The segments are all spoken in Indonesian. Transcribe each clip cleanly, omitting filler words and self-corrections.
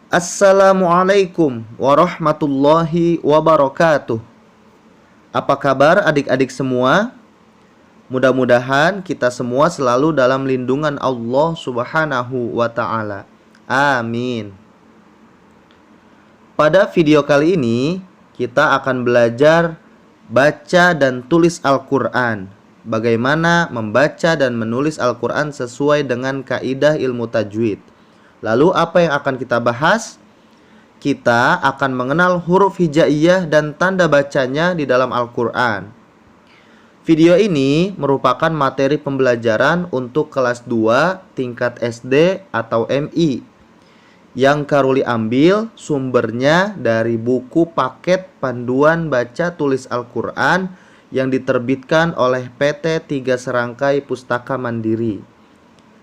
Assalamualaikum warahmatullahi wabarakatuh. Apa kabar adik-adik semua? Mudah-mudahan kita semua selalu dalam lindungan Allah Subhanahu wa ta'ala. Amin. Pada video kali ini kita akan belajar baca dan tulis Al-Quran. Bagaimana membaca dan menulis Al-Quran sesuai dengan kaidah ilmu tajwid. Lalu apa yang akan kita bahas? Kita akan mengenal huruf hijaiyah dan tanda bacanya di dalam Al-Quran. Video ini merupakan materi pembelajaran untuk kelas 2 tingkat SD atau MI. Yang Karuli ambil sumbernya dari buku paket panduan baca tulis Al-Quran yang diterbitkan oleh PT 3 Serangkai Pustaka Mandiri.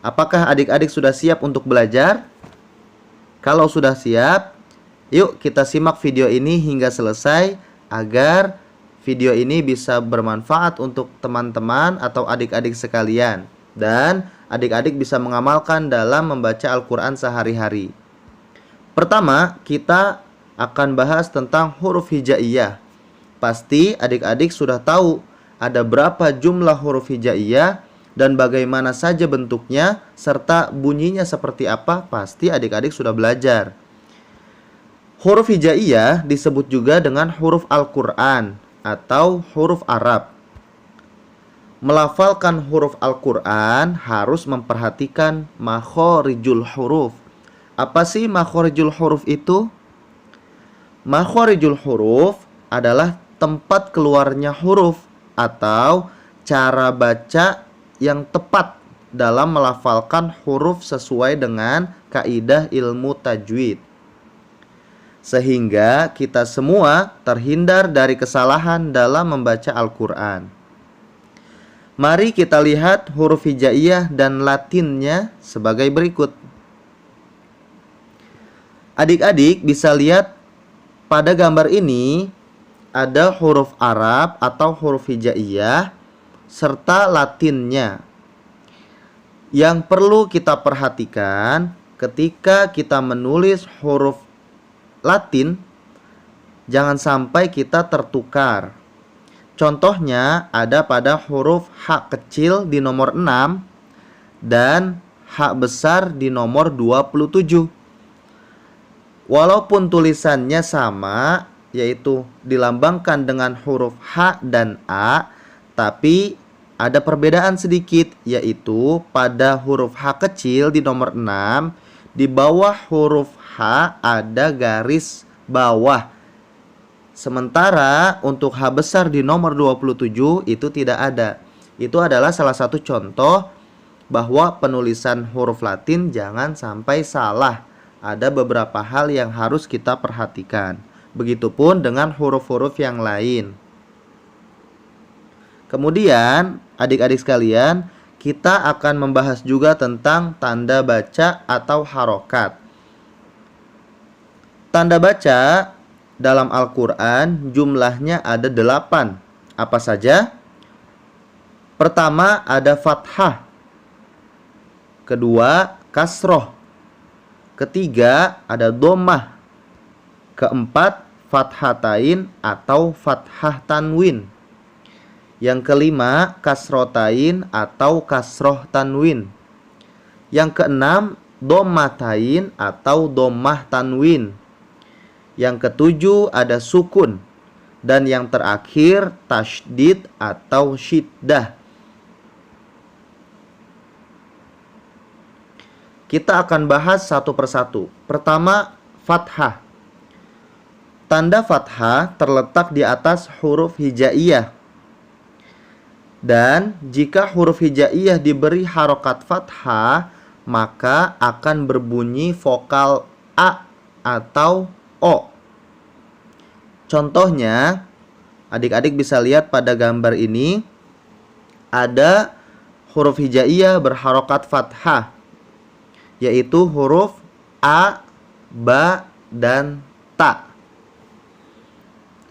Apakah adik-adik sudah siap untuk belajar? Kalau sudah siap, yuk kita simak video ini hingga selesai agar video ini bisa bermanfaat untuk teman-teman atau adik-adik sekalian. Dan adik-adik bisa mengamalkan dalam membaca Al-Quran sehari-hari. Pertama, kita akan bahas tentang huruf hijaiyah. Pasti adik-adik sudah tahu ada berapa jumlah huruf hijaiyah dan bagaimana saja bentuknya serta bunyinya seperti apa, pasti adik-adik sudah belajar. Huruf hijaiyah disebut juga dengan huruf Al-Quran atau huruf Arab. Melafalkan huruf Al-Quran harus memperhatikan makhorijul huruf. Apa sih makhorijul huruf itu? Makhorijul huruf adalah tempat keluarnya huruf atau cara baca yang tepat dalam melafalkan huruf sesuai dengan kaidah ilmu tajwid. Sehingga kita semua terhindar dari kesalahan dalam membaca Al-Quran. Mari kita lihat huruf hijaiyah dan latinnya sebagai berikut. Adik-adik bisa lihat pada gambar ini ada huruf Arab atau huruf hijaiyah serta latinnya. Yang perlu kita perhatikan ketika kita menulis huruf Latin, jangan sampai kita tertukar. Contohnya ada pada huruf H kecil di nomor 6 dan H besar di nomor 27. Walaupun tulisannya sama, yaitu dilambangkan dengan huruf H dan A, tapi ada perbedaan sedikit, yaitu pada huruf H kecil di nomor 6, di bawah huruf H ada garis bawah. Sementara untuk H besar di nomor 27 itu tidak ada. Itu adalah salah satu contoh bahwa penulisan huruf Latin jangan sampai salah. Ada beberapa hal yang harus kita perhatikan. Begitupun dengan huruf-huruf yang lain. Kemudian, adik-adik sekalian, kita akan membahas juga tentang tanda baca atau harokat. Tanda baca dalam Al-Quran jumlahnya ada 8. Apa saja? Pertama ada fathah. Kedua kasroh. Ketiga ada dhammah. Keempat fathatain atau fathah tanwin. Yang kelima kasrotain atau kasroh tanwin. Yang keenam dhammatain atau dhammah tanwin. Yang ketujuh ada sukun. Dan yang terakhir tasydid atau syiddah. Kita akan bahas satu persatu. Pertama, fathah. Tanda fathah terletak di atas huruf hijaiyah. Dan jika huruf hijaiyah diberi harokat fathah, maka akan berbunyi vokal A atau O. Contohnya, adik-adik bisa lihat pada gambar ini, ada huruf hijaiyah berharokat fathah, yaitu huruf A, Ba, dan Ta.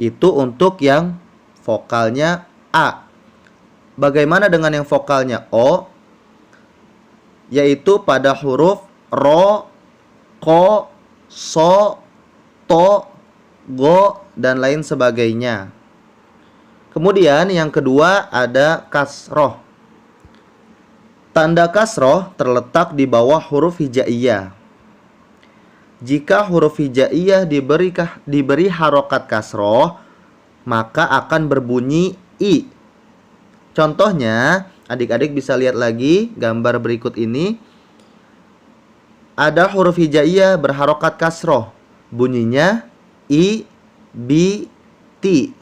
Itu untuk yang vokalnya A. Bagaimana dengan yang vokalnya O? Yaitu pada huruf Ro, Ko, so, to, go, dan lain sebagainya. Kemudian yang kedua ada kasroh. Tanda kasroh terletak di bawah huruf hijaiyah. Jika huruf hijaiyah diberi harokat kasroh, maka akan berbunyi i. Contohnya, adik-adik bisa lihat lagi gambar berikut ini. Ada huruf hijaiyah berharokat kasroh. Bunyinya i, bi, ti.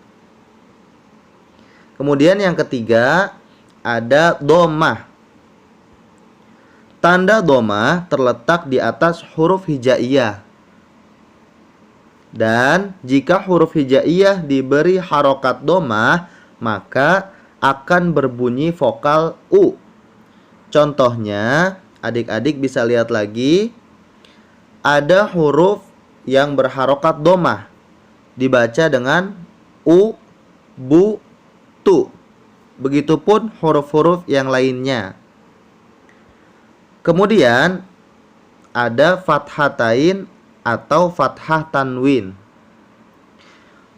Kemudian yang ketiga ada domah. Tanda domah terletak di atas huruf hijaiyah. Dan jika huruf hijaiyah diberi harokat domah, maka akan berbunyi vokal u. Contohnya, adik-adik bisa lihat lagi. Ada huruf yang berharokat domah. Dibaca dengan u, bu, tu. Begitupun huruf-huruf yang lainnya. Kemudian ada fathatain atau fathah tanwin.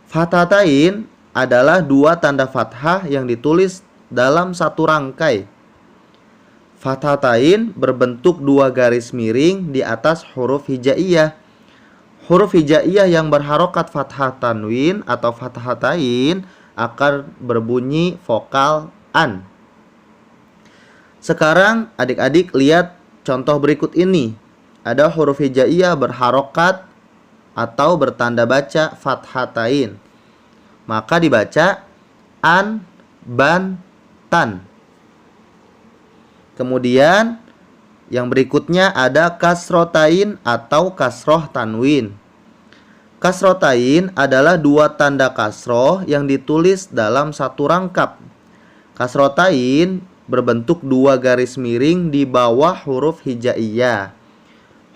Fathatain adalah dua tanda fathah yang ditulis dalam satu rangkai. Fathatain berbentuk dua garis miring di atas huruf hijaiyah. Huruf hijaiyah yang berharokat fathah tanwin atau fathatain akan berbunyi vokal an. Sekarang adik-adik lihat contoh berikut ini. Ada huruf hijaiyah berharokat atau bertanda baca fathatain. Maka dibaca an, ban, tan. Kemudian yang berikutnya ada kasrotain atau kasroh tanwin. Kasrotain adalah dua tanda kasroh yang ditulis dalam satu rangkap. Kasrotain berbentuk dua garis miring di bawah huruf hijaiyah.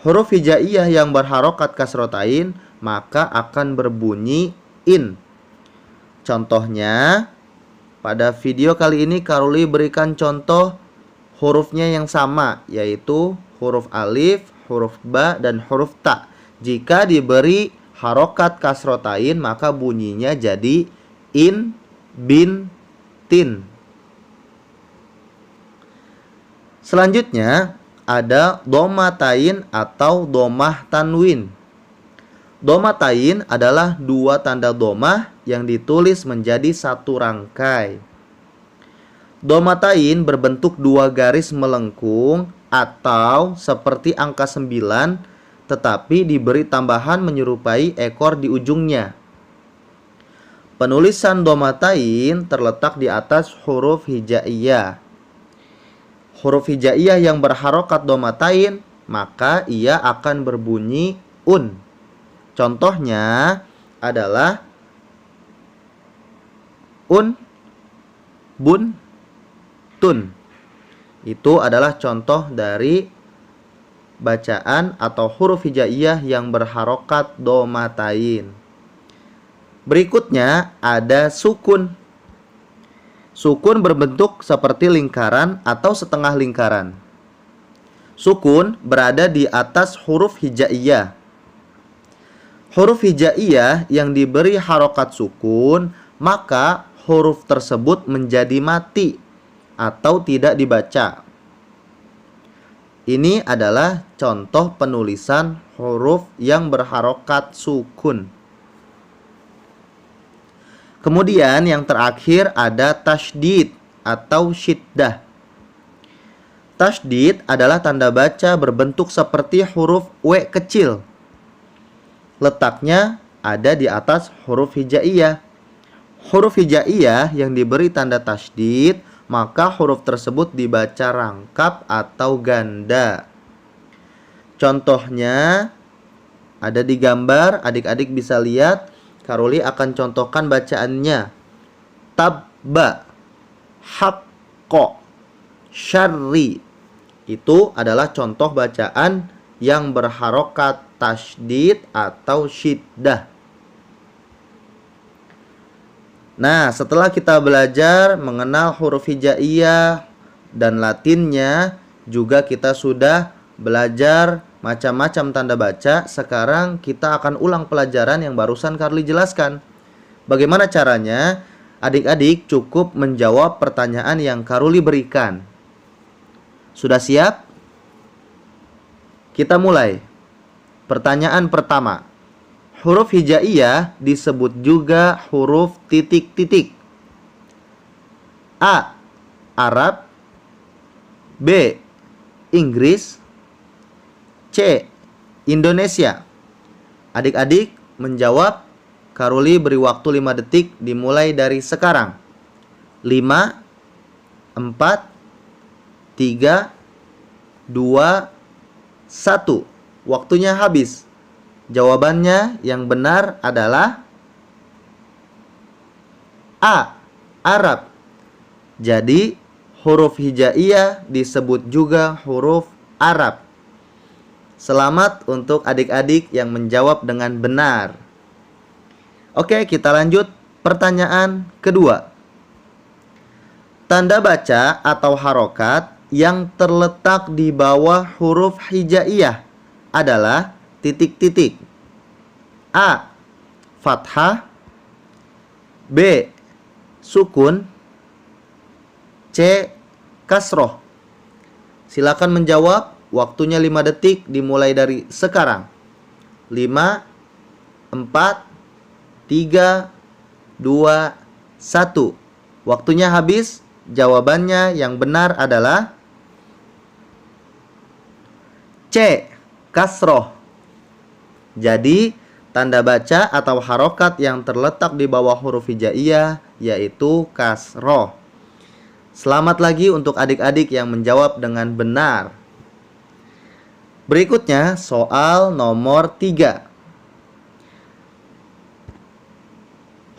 Huruf hijaiyah yang berharokat kasrotain maka akan berbunyi in. Contohnya, pada video kali ini Karoli berikan contoh hurufnya yang sama, yaitu huruf alif, huruf ba, dan huruf ta. Jika diberi harokat kasrotain maka bunyinya jadi in, bin, tin. Selanjutnya ada domatain atau domah tanwin. Domatain adalah dua tanda domah yang ditulis menjadi satu rangkai. Domatain berbentuk dua garis melengkung atau seperti angka 9, tetapi diberi tambahan menyerupai ekor di ujungnya. Penulisan domatain terletak di atas huruf hijaiyah. Huruf hijaiyah yang berharokat domatain, maka ia akan berbunyi un. Contohnya adalah un, bun, tun. Itu adalah contoh dari bacaan atau huruf hijaiyah yang berharokat domatain. Berikutnya ada sukun. Sukun berbentuk seperti lingkaran atau setengah lingkaran. Sukun berada di atas huruf hijaiyah. Huruf hijaiyah yang diberi harokat sukun, maka huruf tersebut menjadi mati atau tidak dibaca. Ini adalah contoh penulisan huruf yang berharokat sukun. Kemudian yang terakhir ada tasydid atau syiddah. Tasydid adalah tanda baca berbentuk seperti huruf W kecil. Letaknya ada di atas huruf hijaiyah. Huruf hijaiyah yang diberi tanda tasydid, maka huruf tersebut dibaca rangkap atau ganda. Contohnya ada di gambar, adik-adik bisa lihat. Karoli akan contohkan bacaannya. Tabba, haqqo, syarri. Itu adalah contoh bacaan yang berharokat tasydid atau syiddah. Nah, setelah kita belajar mengenal huruf hijaiyah dan latinnya, juga kita sudah belajar macam-macam tanda baca. Sekarang kita akan ulang pelajaran yang barusan Karoli jelaskan. Bagaimana caranya? Adik-adik cukup menjawab pertanyaan yang Karoli berikan. Sudah siap? Kita mulai. Pertanyaan pertama. Huruf hijaiyah disebut juga huruf titik-titik. A. Arab. B. Inggris. C. Indonesia. Adik-adik menjawab. Karoli beri waktu 5 detik dimulai dari sekarang. 5, 4, 3, 2, 1. Waktunya habis. Jawabannya yang benar adalah A. Arab. Jadi huruf hijaiyah disebut juga huruf Arab. Selamat untuk adik-adik yang menjawab dengan benar. Oke, kita lanjut pertanyaan kedua. Tanda baca atau harokat yang terletak di bawah huruf hijaiyah adalah titik-titik. A. Fathah. B. Sukun. C. Kasroh. Silakan menjawab. Waktunya 5 detik dimulai dari sekarang. 5, 4, 3, 2, 1. Waktunya habis. Jawabannya yang benar adalah C. Kasroh. Jadi tanda baca atau harokat yang terletak di bawah huruf hijaiyah yaitu kasroh. Selamat lagi untuk adik-adik yang menjawab dengan benar. Berikutnya soal nomor 3.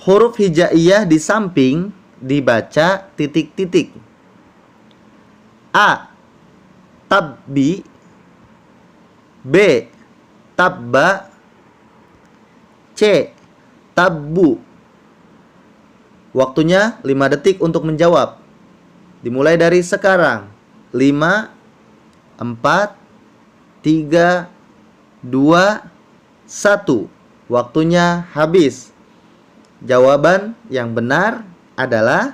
Huruf hijaiyah di samping dibaca titik-titik. A. Tabbi. B. Tabba. C. Tabbu. Waktunya 5 detik untuk menjawab. Dimulai dari sekarang. 5, 4, 3, 2, 1. Waktunya habis. Jawaban yang benar adalah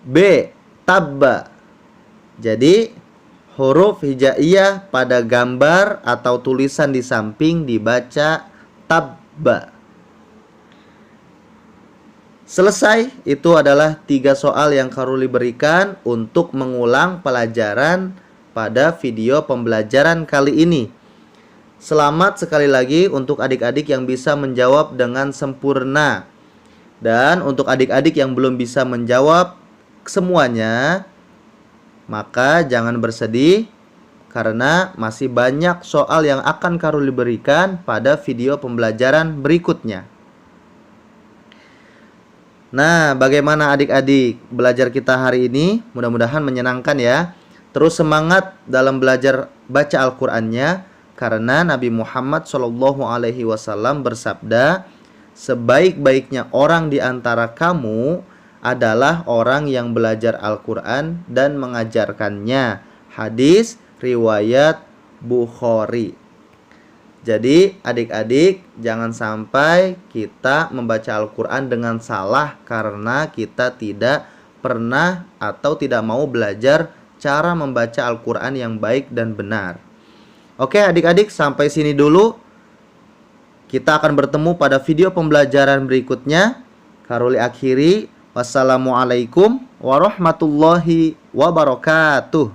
B. Tabba. Jadi huruf hijaiyah pada gambar atau tulisan di samping dibaca tabba. Selesai, itu adalah 3 soal yang Karoli berikan untuk mengulang pelajaran pada video pembelajaran kali ini. Selamat sekali lagi untuk adik-adik yang bisa menjawab dengan sempurna. Dan untuk adik-adik yang belum bisa menjawab semuanya, maka jangan bersedih karena masih banyak soal yang akan Karoli berikan pada video pembelajaran berikutnya. Nah, bagaimana adik-adik belajar kita hari ini? Mudah-mudahan menyenangkan ya. Terus semangat dalam belajar baca Al-Qur'annya karena Nabi Muhammad SAW bersabda, sebaik-baiknya orang di antara kamu adalah orang yang belajar Al-Qur'an dan mengajarkannya. Hadis riwayat Bukhari. Jadi adik-adik jangan sampai kita membaca Al-Qur'an dengan salah karena kita tidak pernah atau tidak mau belajar cara membaca Al-Qur'an yang baik dan benar. Oke adik-adik, sampai sini dulu. Kita akan bertemu pada video pembelajaran berikutnya. Karoli akhiri. Wassalamualaikum warahmatullahi wabarakatuh.